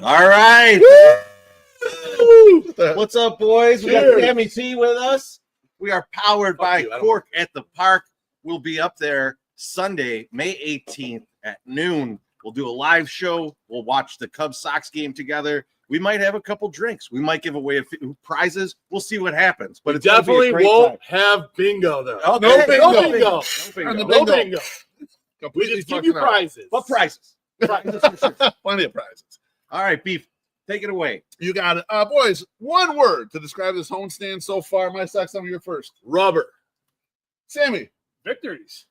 All right. What's up, boys? We got Sammy T with us. We are powered by Cork at the Park. We'll be up there Sunday, May 18th at noon. We'll do a live show. We'll watch the Cubs-Sox game together. We might have a couple drinks. We might give away a few prizes. We'll see what happens. But it definitely won't have bingo, though. Okay. No bingo. No bingo. We just give you prizes. What prizes? Plenty of prizes. All right, Beef. Take it away. You got it. Boys, one word to describe this homestand so far. My Sox, some of you first. Rubber. Sammy. Victories.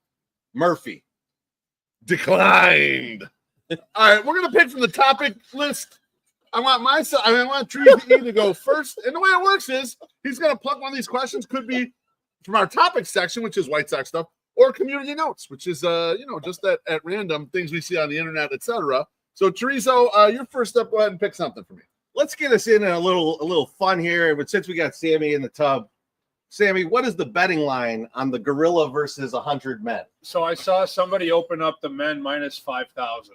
Murphy. Declined. All right, we're going to pick from the topic list. I want Trees to go first. And the way it works is he's going to pluck one of these questions. Could be from our topic section, which is White Sox stuff, or community notes, which is, just at random things we see on the internet, etc. So, Chorizo, your first up. Go ahead and pick something for me. Let's get us in a little fun here. But since we got Sammy in the tub, Sammy, what is the betting line on the Gorilla versus 100 men? So I saw somebody open up the men minus 5,000.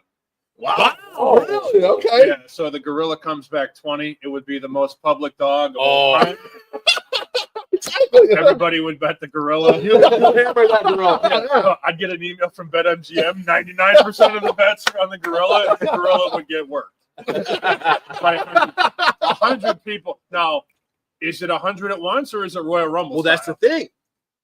Wow. Oh, really? Okay. Yeah, so the Gorilla comes back 20. It would be the most public dog of all time. Everybody would bet the Gorilla. You hammer that Gorilla. I'd get an email from BetMGM. 99% of the bets are on the Gorilla, and the Gorilla would get worked. By 100 people. Now, is it 100 at once, or is it Royal Rumble? Well, that's the thing.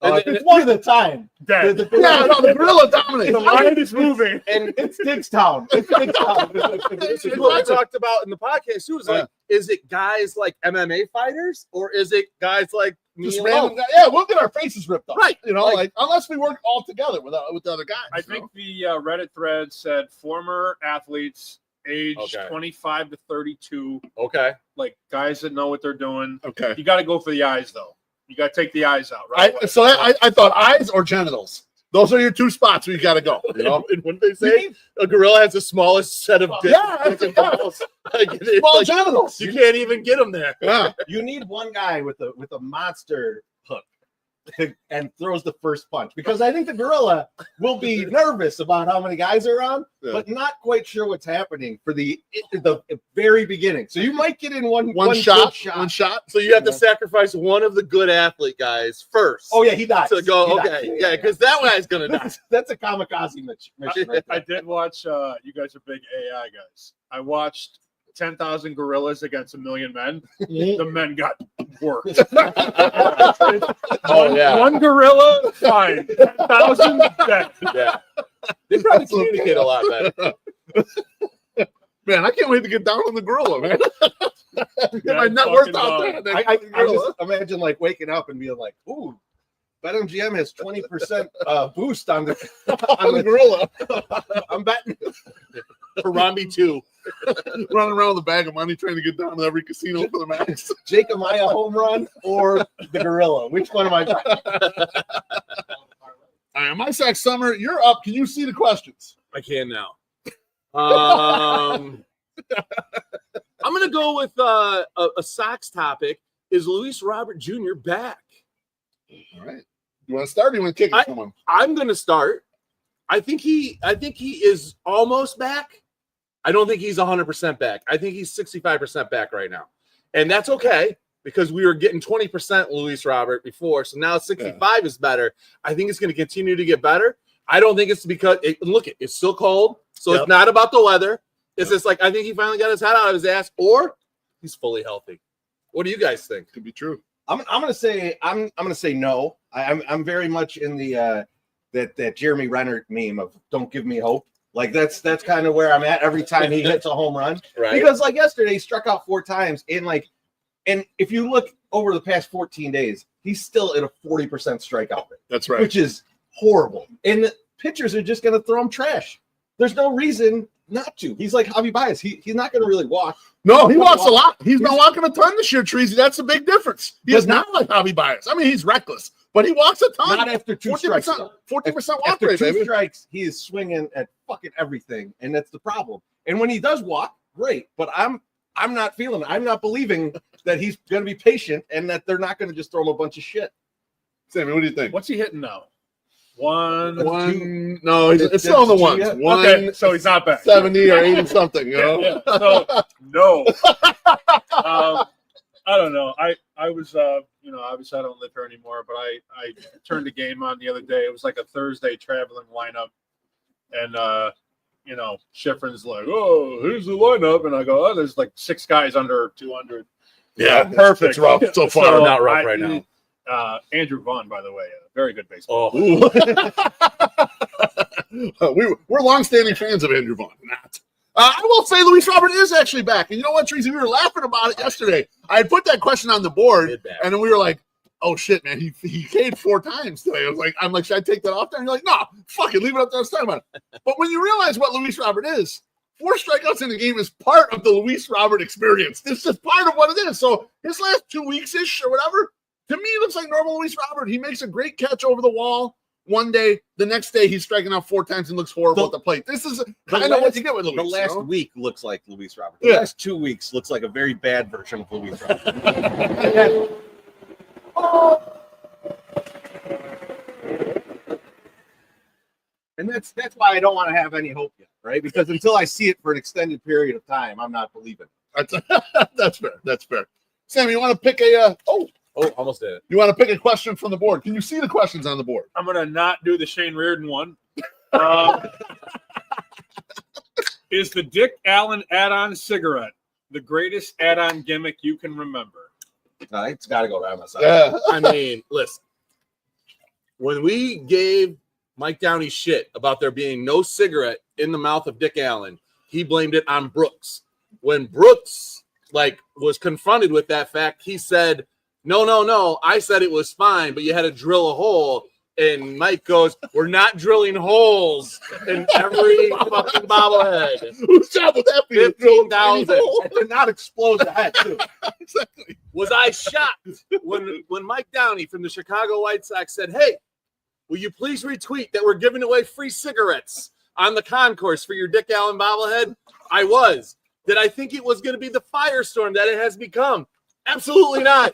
It's one at a time. Dead. The Gorilla dominates. The line is moving. And it's Digstown. It's Digstown. This is what we talked about in the podcast too. Is it guys like MMA fighters, or is it guys like just random guys? Yeah, we'll get our faces ripped off. Right. Like unless we work all together with the other guys. I think the Reddit thread said former athletes aged 25 to 32. Okay. Like guys that know what they're doing. Okay. You got to go for the eyes, though. You got to take the eyes out, right? I thought eyes or genitals. Those are your two spots where you got to go. You know? And wouldn't they say a gorilla has the smallest set of dicks? Small genitals. You can't even get them there. Yeah. You need one guy with a monster hook and throws the first punch, because I think the Gorilla will be nervous about how many guys are on, but not quite sure what's happening for the very beginning. So you might get in one shot. So you have to sacrifice one of the good athlete guys first. Oh yeah, he dies. So go yeah, because that guy's gonna die. That's a kamikaze mission. Right. I did watch. You guys are big AI guys. I watched 10,000 gorillas against 1,000,000 men. The men got worked. One gorilla, fine. 10,000 dead. Yeah. They probably communicate a lot better. Man, I can't wait to get down on the Gorilla, man. Get my net worth out there. I just imagine like waking up and being like, ooh, BetMGM has 20% boost on the Gorilla. I'm betting. Harambe 2. Running around with a bag of money trying to get down to every casino for the max. Jake Amaya home run or the Gorilla? Which one am I betting? All right, my Sox Summer, you're up. Can you see the questions? I can now. I'm going to go with a Sox topic. Is Luis Robert Jr. back? All right. You want to start or you want to kick it from him? I'm going to start. I think he is almost back. I don't think he's 100% back. I think he's 65% back right now. And that's okay, because we were getting 20% Luis Robert before. So now 65 is better. I think it's going to continue to get better. I don't think it's because it's still cold. So it's not about the weather. It's just like, I think he finally got his head out of his ass, or he's fully healthy. What do you guys think? Could be true. I'm gonna say no. I'm very much in the that Jeremy Renner meme of "Don't give me hope." Like that's kind of where I'm at every time he hits a home run. Right. Because like yesterday, he struck out 4 times, and if you look over the past 14 days, he's still at a 40% strikeout rate. That's right. Which is horrible. And the pitchers are just gonna throw him trash. There's no reason not to. He's like Javi Baez. He's not gonna really walk. No, he walks a lot. He's been walking a ton this year, Treasy. That's a big difference. He is not like Javi Baez. I mean, he's reckless, but he walks a ton. Not after 2 strikes. 40% walk after rate, 2 baby. strikes, he is swinging at fucking everything, and that's the problem. And when he does walk, great. But I'm not feeling it. I'm not believing that he's going to be patient and that they're not going to just throw him a bunch of shit. Sammy, what do you think? What's he hitting now? One. No, it's still on the ones. Yeah. Okay, so he's not back. 70 or 80 something. You know. Yeah. So no. I don't know. I was obviously I don't live here anymore, but I turned the game on the other day. It was like a Thursday traveling lineup, and Schifrin's like, "Oh, here's the lineup," and I go, "Oh, there's like 6 guys under 200." Yeah, perfect. It's rough so far. So, not rough right now. Andrew Vaughn, by the way, very good baseball. We're longstanding fans of Andrew Vaughn. Not. I will say Luis Robert is actually back. And you know what, Tracy? We were laughing about it yesterday. I had put that question on the board, and then we were like, oh, shit, man. He K'd 4 times today. I'm like, should I take that off there? And you're like, no, fuck it. Leave it up there. Let's talk about it. But when you realize what Luis Robert is, 4 strikeouts in the game is part of the Luis Robert experience. This is part of what it is. So his last 2 weeks-ish or whatever, to me, it looks like normal Luis Robert. He makes a great catch over the wall one day. The next day, he's striking out 4 times and looks horrible at the plate. This is kind of what you get with Luis. The last week looks like Luis Robert. The last 2 weeks looks like a very bad version of Luis Robert. And that's why I don't want to have any hope yet, right? Because until I see it for an extended period of time, I'm not believing. That's fair. That's fair. Sam, you want to pick a Almost did it. You want to pick a question from the board? Can you see the questions on the board? I'm gonna not do the Shane Reardon one. Is the Dick Allen add-on cigarette the greatest add-on gimmick you can remember? It's got to go down my side. Yeah. I mean, listen. When we gave Mike Downey shit about there being no cigarette in the mouth of Dick Allen, he blamed it on Brooks. When Brooks was confronted with that fact, he said, No. I said it was fine, but you had to drill a hole. And Mike goes, we're not drilling holes in every fucking bobblehead. Whose job would that be? 15,000. It did not explode the head, too. Exactly. Was I shocked when Mike Downey from the Chicago White Sox said, hey, will you please retweet that we're giving away free cigarettes on the concourse for your Dick Allen bobblehead? I was. Did I think it was going to be the firestorm that it has become? Absolutely not.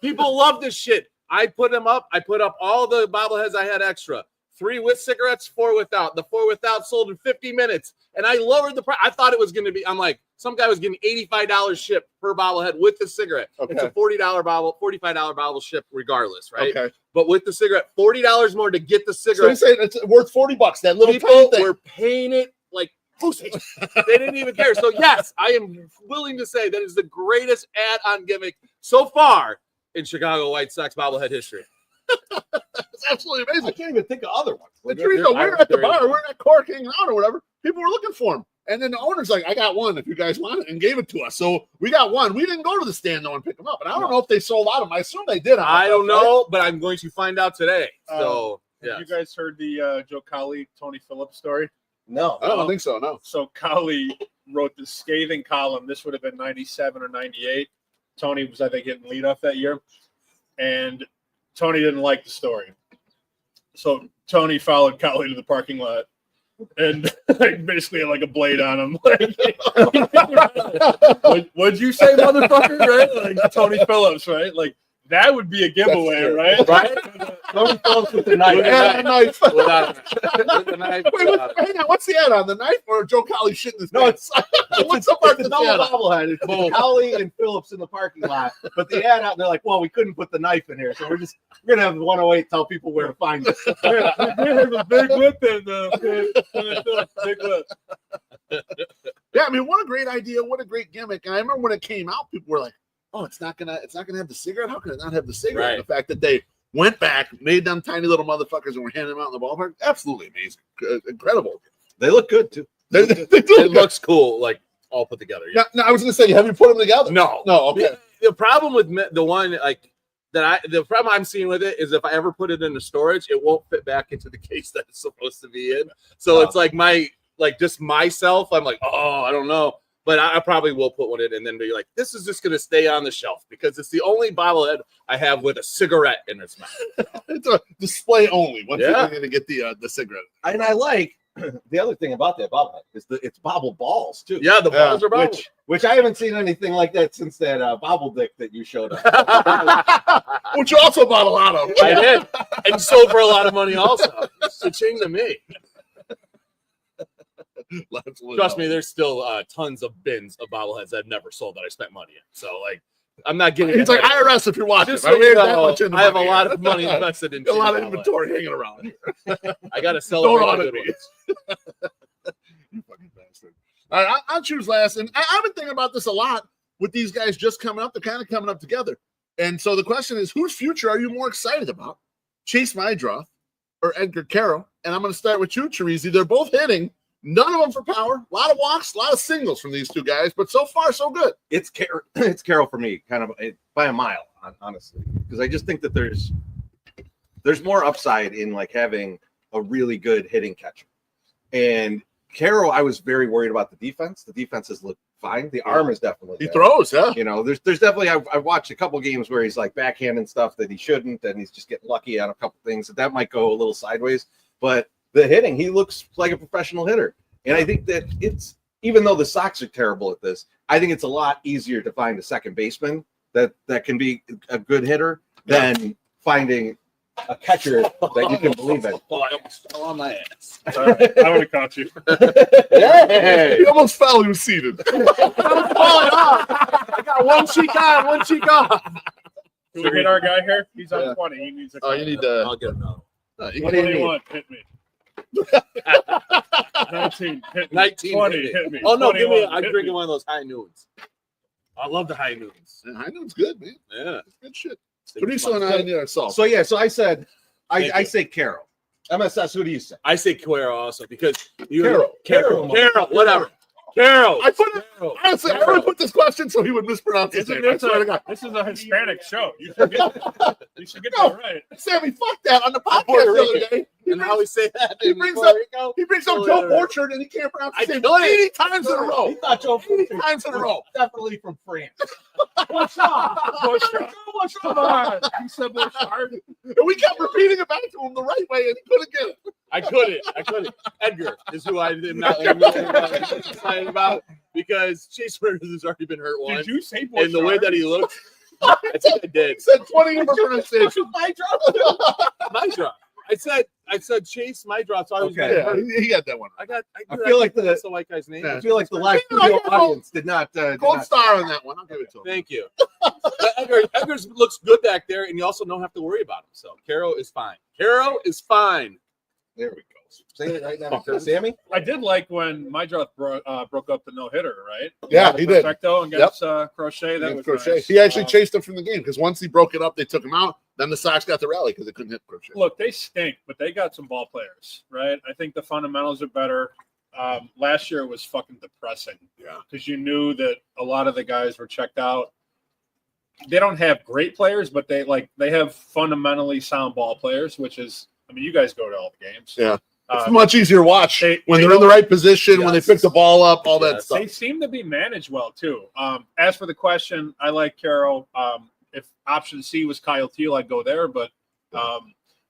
People love this shit. I put them up. I put up all the bobbleheads I had extra. 3 with cigarettes, 4 without. The 4 without sold in 50 minutes. And I lowered the price. I thought it was going to be, I'm like, some guy was getting $85 shipped per bobblehead with the cigarette. Okay. It's a $40 bottle, $45 bottle ship regardless, right? Okay. But with the cigarette, $40 more to get the cigarette. So it's worth $40. That little people were paying it like pussy. They didn't even care. So yes, I am willing to say that is the greatest add-on gimmick so far in Chicago White Sox bobblehead history. It's absolutely amazing. I can't even think of other ones. We're at the bar, we're at Cork hanging out or whatever. People were looking for them. And then the owner's like, I got one if you guys want it, and gave it to us. So we got one. We didn't go to the stand though and pick them up. And I don't know if they sold out of them. I assume they did. I don't know, but I'm going to find out today. So have you guys heard the Joe Cowley, Tony Phillips story? No. I don't think so, no. So Cowley wrote this scathing column. This would have been 97 or 98. Tony was, I think, hitting leadoff that year. And Tony didn't like the story. So Tony followed Cowley to the parking lot and basically had like a blade on him. What'd you say, motherfucker? Right? Like Tony Phillips, right? Like that would be a giveaway, right? Right? Tony Phillips with the knife. A knife. Wait, hang on. What's the ad on? The knife or Joe Cowley shitting his pants? No, what's the part that's the bobblehead? It's Cowley and Phillips in the parking lot. But the ad out, they're like, well, we couldn't put the knife in here, so we're gonna have 108 tell people where to find it. There's a big whip in the big whip. Yeah, I mean, what a great idea! What a great gimmick! And I remember when it came out, people were like, "Oh, it's not gonna have the cigarette. How can it not have the cigarette?" Right. The fact that they went back, made them tiny little motherfuckers, and were handing them out in the ballpark, absolutely amazing, incredible. They look good too. It looks cool, like all put together. Yeah. No, I was gonna say, have you put them together? No. Okay. The problem with the one the problem I'm seeing with it is if I ever put it into storage, it won't fit back into the case that it's supposed to be in. So it's like just myself. I'm like, oh, I don't know. But I probably will put one in and then be like, this is just going to stay on the shelf because it's the only bobblehead I have with a cigarette in its mouth. It's a display only. Once you're going to get the cigarette. And I like the other thing about that bobblehead is it's bobble balls too. Yeah, the balls are bobble. Which I haven't seen anything like that since that bobble dick that you showed us. Which you also bought a lot of. I did. And sold for a lot of money also. Cha-ching to me. Trust me, there's still tons of bins of bobbleheads that I've never sold that I spent money in. So, like, I'm not getting. It's like IRS if you're watching. Just so you know, I have a lot of money here. invested in a lot of bobbleheads. inventory hanging around here. I got to celebrate the good ones. You fucking bastard. All right, I'll choose last. And I've been thinking about this a lot with these guys just coming up. They're kind of coming up together. And so the question is, whose future are you more excited about? Chase Mydroth or Edgar Carroll? And I'm going to start with you, Teresi. They're both hitting. None of them for power. A lot of walks, a lot of singles from these two guys. But so far, so good. It's Carroll for me, kind of by a mile, honestly, because I just think that there's more upside in like having a really good hitting catcher. And Carroll, I was very worried about the defense. The defense has looked fine. The arm is definitely He there. throws, yeah. You know, there's definitely I've watched a couple games where he's like backhanding stuff that he shouldn't, and he's just getting lucky on a couple things that might go a little sideways. But the hitting, he looks like a professional hitter. And I think that it's, even though the Sox are terrible at this, I think it's a lot easier to find a second baseman that can be a good hitter than finding a catcher that you can believe in. Oh, I almost fell on my ass. I would have caught you. Hey! He almost fell. He was seated. I got one cheek on, one cheek off. Can we get our guy here? He's on 20. He needs a Oh, you need to. I'll get another. What do you need? 21, hit me. 19, hit me. 19, 20, hit hit me. Oh no, give me! 21, I'm hit drinking me. one of those high noons. I love the high noons. I know it's good, man. Yeah, It's good shit. Teresa and I need our salt. So yeah, so I said Thank I you. say Carroll. MSS, who do you say? I say Carroll also because you Carroll. Carroll, whatever. Carroll. I put it, honestly, I really put this question so he would mispronounce his name. I swear to God. This is a Hispanic show. You should get No. that right. Sammy, fuck that. On the podcast Puerto the other Rican. day, he And how we say that? he in brings Puerto up- Rico? brings up Oh, Joe yeah. Orchard and he can't pronounce his I name couldn't. 80 times in a row. He thought Joe 80 times in a row. Definitely from France. Bouchard. Come on. He said Bouchard. And we kept repeating it back to him the right way and he couldn't get it. I couldn't. Edgar is who I did not excited about because Chase Burns has already been hurt once. Did you say Bouchard? And the way that he looks, I think I did. He said 20 in pronunciation. My drop. I said Chase my drop. So I was Okay. Yeah, he got that one. I feel like that's the white guy's name. Yeah. I feel like the live I video got audience did not. Gold star on that one. I'll give it to him. Thank you. Edgar looks good back there, and you also don't have to worry about him. So Carroll is fine. Carroll is fine. There we go. Say it right now, Sammy. I did like when Mydroth broke up the no-hitter, right? Yeah, he did. Perfecto against Crochet. That was Crochet. nice. He actually chased him from the game because once he broke it up, they took him out. Then the Sox got the rally because they couldn't hit Crochet. Look, they stink, but they got some ball players, right? I think the fundamentals are better. Last year was fucking depressing. Yeah. Because you knew that a lot of the guys were checked out. They don't have great players, but they have fundamentally sound ball players, which is, I mean, you guys go to all the games. Yeah. It's Um, much easier to watch they when they're in the right position, when they Yes. pick the ball up, all that Yes. stuff. They seem to be managed well too. As for the question, I like Carroll. If option C was Kyle Teal, I'd go there, but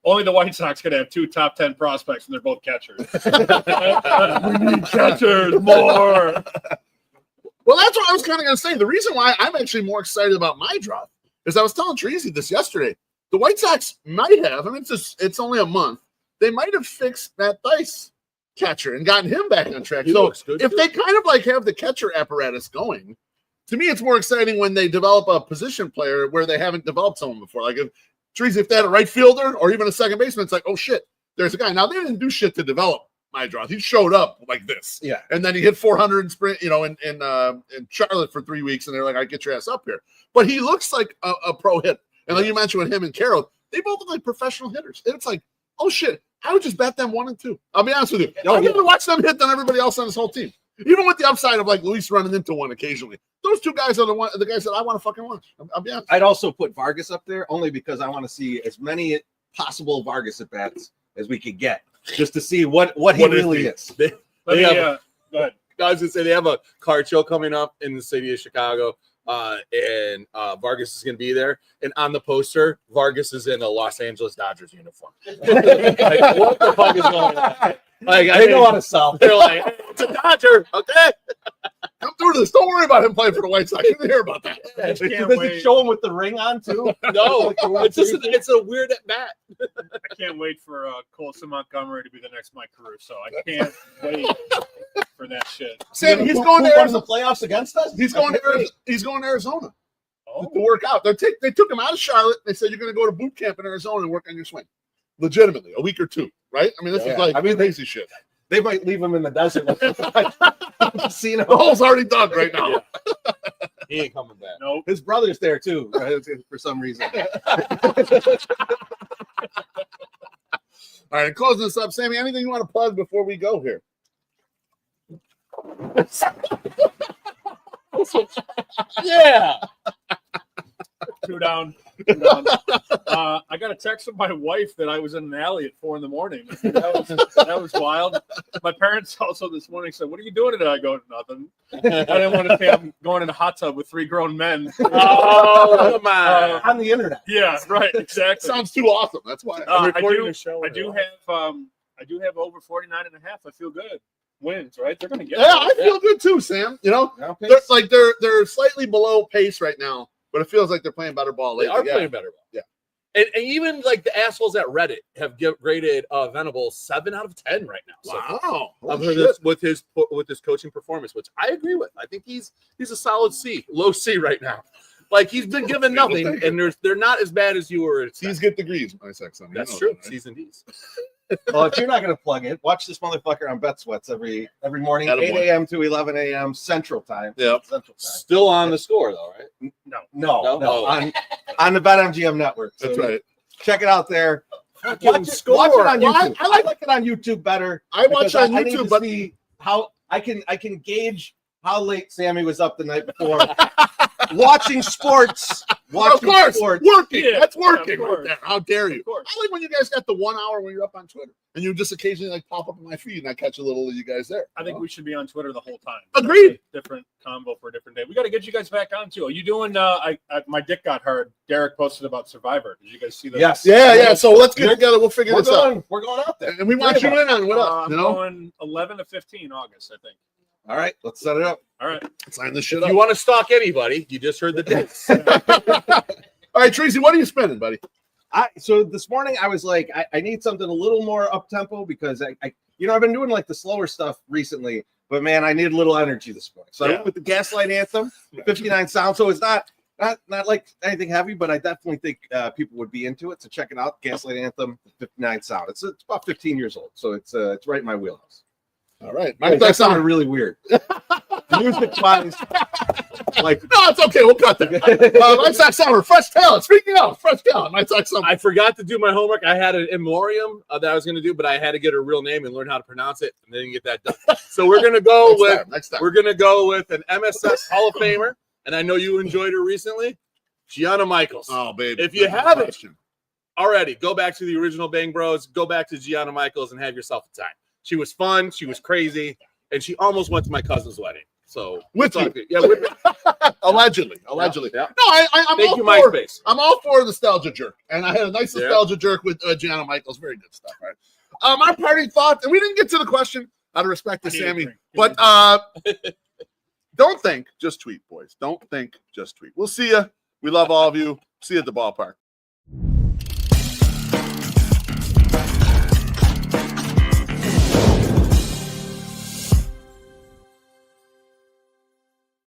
only the White Sox could have 2 top 10 prospects, and they're both catchers. We need catchers more. Well, that's what I was kind of going to say. The reason why I'm actually more excited about my drop is I was telling Treasy this yesterday. The White Sox might have, I mean, it's only a month. They might have fixed Matt Dice catcher and gotten him back on track. He So looks good, if too. they kind of like have the catcher apparatus going, to me, it's more exciting when they develop a position player where they haven't developed someone before. Like if they had a right fielder or even a second baseman, it's like, oh shit, there's a guy. Now they didn't do shit to develop Mydroth. He showed up like this. Yeah. And then he hit 400 in sprint, in Charlotte for 3 weeks, and they're like, "I get your ass up here." But he looks like a pro hitter. And like you mentioned with him and Carroll, they both look like professional hitters. And it's like, oh shit, I would just bet them 1 and 2. I'll be honest with you. I'd rather watch them hit than everybody else on this whole team. Even with the upside of like Luis running into one occasionally. Those 2 guys are the guys that I want to fucking watch. I'll be honest. I'd also put Vargas up there only because I want to see as many possible Vargas at bats as we could get, just to see what he What is really he? is. Let They me, have go ahead. I was gonna say they have a card show coming up in the city of Chicago, and Vargas is gonna be there. And on the poster, Vargas is in a Los Angeles Dodgers uniform. Like, what the fuck is going on? Like, They know how to solve. They're like, hey, it's a Dodger, okay? Come through to this. Don't worry about him playing for the White Sox. You didn't hear about that. I can't Does wait. it show him with the ring on too? No, it's a weird at bat. I can't wait for Colson Montgomery to be the next Mike Caruso. I can't wait for that shit. Sam, he's going to the Arizona. playoffs against us. He's going to Arizona Oh, to work out. They took him out of Charlotte. They said you're going to go to boot camp in Arizona and work on your swing. Legitimately, a week or two, right? I mean, this is like crazy shit. They might leave him in the desert. Casino. The hole's already dug right now. Yeah. He ain't coming back. nope. His brother's there too, for some reason. All right, closing this up, Sammy. Anything you want to plug before we go here? Yeah. Two down. I got a text from my wife that I was in an alley at 4 a.m. That was wild. My parents also this morning said, "What are you doing today?" I go, "Nothing." I didn't want to say I'm going in a hot tub with 3 grown men. Oh, come on. On the internet. Yeah, right. Exactly. Sounds too awesome. That's why. I'm I recording do. the show. I do have over 49 and a half. I feel good. Wins, right? They're going to get Yeah, I feel good too, Sam. You know, they're slightly below pace right now, but it feels like they're playing better ball They lately. are playing better ball. Yeah. And even like the assholes at Reddit have graded Venable 7 out of 10 right now. So Wow. with his coaching performance, which I agree with. I think he's a solid C, low C right now. Like he's been given nothing, and they're not as bad as you were. C's get degrees, my sex son. That's true. That, right? C's and D's. Well, if you're not going to plug it, watch this motherfucker on Bet Sweats every morning, Attaboy. 8 a.m. to 11 a.m. Central Time. Yeah. Central Time. Still on the score though, right? No. No? On the BetMGM network. So That's right. check it out there. Fucking Watch it score. on Well, YouTube. I like it on YouTube better. I watch because on I need YouTube, to but see how I can gauge how late Sammy was up the night before. Watching sports. of course, sports. working. Yeah, That's working of right course. there. How dare you? Of course. I like when you guys got the 1 hour when you're up on Twitter and you just occasionally like pop up in my feed and I catch a little of you guys there. I think we should be on Twitter the whole time. Agreed. Different combo for a different day. We got to get you guys back on too. Are you doing? My dick got hard. Derek posted about Survivor. Did you guys see that? Yes. Yeah. So let's get together. We'll figure this out. We're going out there. And we want you in on with us. I'm You know, going 11 to 15 August, I think. All right, let's set it up. All right. sign this shit If up. you want to stalk anybody, you just heard the dates. All right, Tracy, what are you spending, buddy? So this morning I was like, I need something a little more up tempo because I I've been doing like the slower stuff recently, but man, I need a little energy this morning. So I went with the Gaslight Anthem, 59 sound. So it's not like anything heavy, but I definitely think people would be into it. So check it out, Gaslight Anthem, 59 sound. It's about 15 years old, so it's right in my wheelhouse. All right, That sounded really weird. Music wise, like no, it's okay. We'll cut that. White Sox summer, fresh talent. Speaking of fresh talent, White Sox summer. I forgot to do my homework. I had an in memoriam that I was going to do, but I had to get her real name and learn how to pronounce it, and didn't get that done. So we're going to go Next time. we're going to go with an MSS Hall of Famer, and I know you enjoyed her recently, Gianna Michaels. Oh, baby. If you Good haven't question. already, go back to the original Bang Bros, go back to Gianna Michaels, and have yourself a time. She was fun, she was crazy, and she almost went to my cousin's wedding. So With you. yeah, with me. Allegedly. Yeah. No, I'm Thank all you, for MySpace. I'm all for nostalgia jerk, and I had a nice nostalgia jerk with Gianna Michaels. Very good stuff, right? My parting thought, and we didn't get to the question out of respect to Sammy, but don't think, just tweet, boys. Don't think, just tweet. We'll see you. We love all of you. See you at the ballpark.